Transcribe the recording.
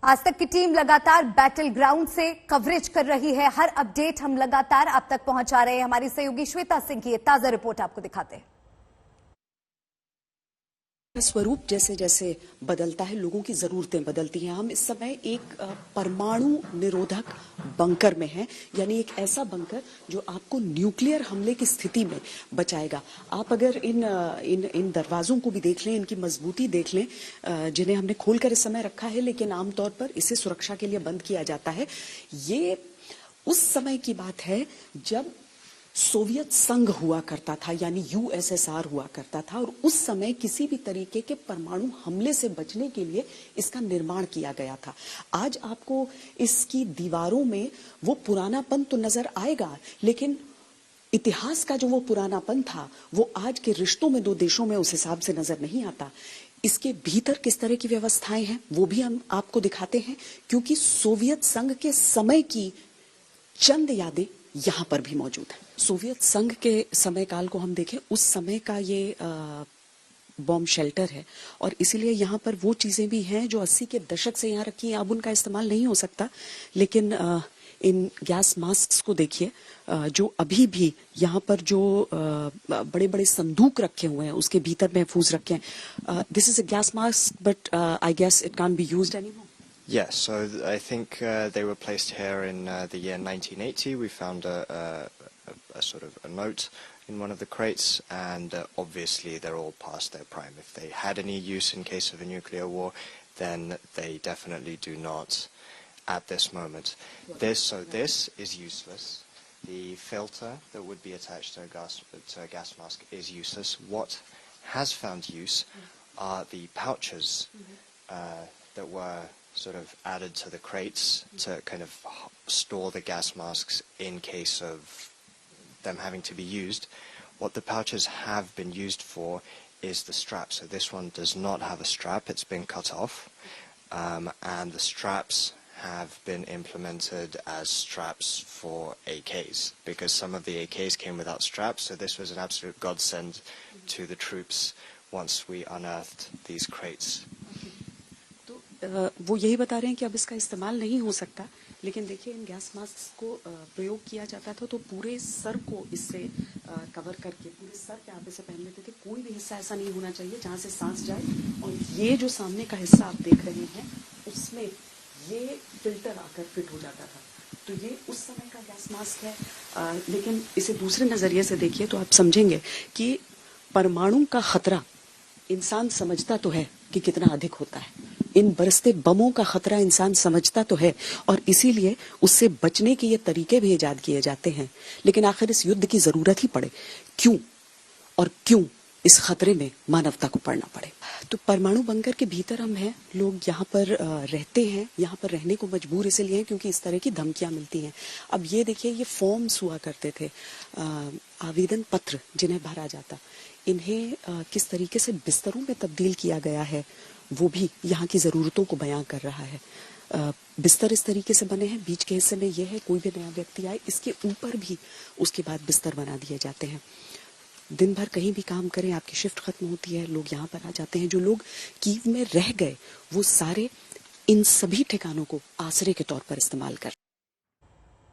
आज तक की टीम लगातार बैटल ग्राउंड से कवरेज कर रही है। हर अपडेट हम लगातार आप तक पहुंचा रहे हैं। हमारी सहयोगी श्वेता सिंह की ताजा रिपोर्ट आपको दिखाते हैं। स्वरूप जैसे जैसे बदलता है, लोगों की जरूरतें बदलती हैं। हम इस समय एक परमाणु निरोधक बंकर में हैं, यानी एक ऐसा बंकर जो आपको न्यूक्लियर हमले की स्थिति में बचाएगा। आप अगर इन दरवाजों को भी देख लें, इनकी मजबूती देख लें, जिन्हें हमने खोलकर इस समय रखा है, लेकिन आमतौर पर इसे सुरक्षा के लिए बंद किया जाता है। ये उस समय की बात है जब सोवियत संघ हुआ करता था, यानी यूएसएसआर हुआ करता था, और उस समय किसी भी तरीके के परमाणु हमले से बचने के लिए इसका निर्माण किया गया था। आज आपको इसकी दीवारों में वो पुरानापन तो नजर आएगा, लेकिन इतिहास का जो वो पुरानापन था वो आज के रिश्तों में दो देशों में उस हिसाब से नजर नहीं आता। इसके भीतर किस तरह की व्यवस्थाएं हैं वो भी हम आपको दिखाते हैं, क्योंकि सोवियत संघ के समय की चंद यादें यहां पर भी मौजूद है। सोवियत संघ के समय काल को हम देखें, उस समय का ये बॉम्ब शेल्टर है, और इसीलिए यहाँ पर वो चीजें भी हैं जो 80 के दशक से यहाँ रखी हैं। अब उनका इस्तेमाल नहीं हो सकता, लेकिन इन गैस मास्क को देखिए, जो अभी भी यहाँ पर जो बड़े बड़े संदूक रखे हुए हैं उसके भीतर महफूज रखे हैं। This is a gas mask, but I guess it can't be used anymore. Yes, so I think they were placed here in the year 1980. We found a sort of a note in one of the crates, and obviously they're all past their prime. If they had any use in case of a nuclear war, then they definitely do not at this moment. This is useless. The filter that would be attached to a gas mask is useless. What has found use are the pouches that were sort of added to the crates to kind of store the gas masks in case of them having to be used. What the pouches have been used for is the strap. So this one does not have a strap, it's been cut off, and the straps have been implemented as straps for AKs, because some of the AKs came without straps, so this was an absolute godsend to the troops once we unearthed these crates. वो यही बता रहे हैं कि अब इसका इस्तेमाल नहीं हो सकता, लेकिन देखिए इन गैस मास्क को प्रयोग किया जाता था तो पूरे सर को इससे कवर करके पूरे सर पे आप इसे पहन लेते थे। कोई भी हिस्सा ऐसा नहीं होना चाहिए जहां से सांस जाए, और ये जो सामने का हिस्सा आप देख रहे हैं उसमें ये फिल्टर आकर फिट हो जाता था। तो ये उस समय का गैस मास्क है, लेकिन इसे दूसरे नजरिए से देखिए तो आप समझेंगे कि परमाणु का खतरा इंसान समझता तो है कि कितना अधिक होता है, इन बरसते बमों का खतरा इंसान समझता तो है, और इसीलिए उससे बचने के ये तरीके भी इजाद किए जाते हैं। लेकिन आखिर इस युद्ध की जरूरत ही पड़े क्यों, और क्यों इस खतरे में मानवता को पड़ना पड़े? तो परमाणु बंकर के भीतर हम हैं, लोग यहाँ पर रहते हैं, यहाँ पर रहने को मजबूर इसलिए हैं क्योंकि इस तरह की धमकियां मिलती हैं। अब ये देखिए, ये फॉर्म्स हुआ करते थे, आवेदन पत्र जिन्हें भरा जाता, इन्हें किस तरीके से बिस्तरों में तब्दील किया गया है वो भी यहाँ की ज़रूरतों को बयां कर रहा है। बिस्तर इस तरीके से बने हैं, बीच के हिस्से में ये है, कोई भी नया व्यक्ति आए इसके ऊपर भी उसके बाद बिस्तर बना दिए जाते हैं। दिन भर कहीं भी काम करें, आपकी शिफ्ट खत्म होती है, लोग यहाँ पर आ जाते हैं। जो लोग कीव में रह गए वो सारे इन सभी ठिकानों को आसरे के तौर पर इस्तेमाल कर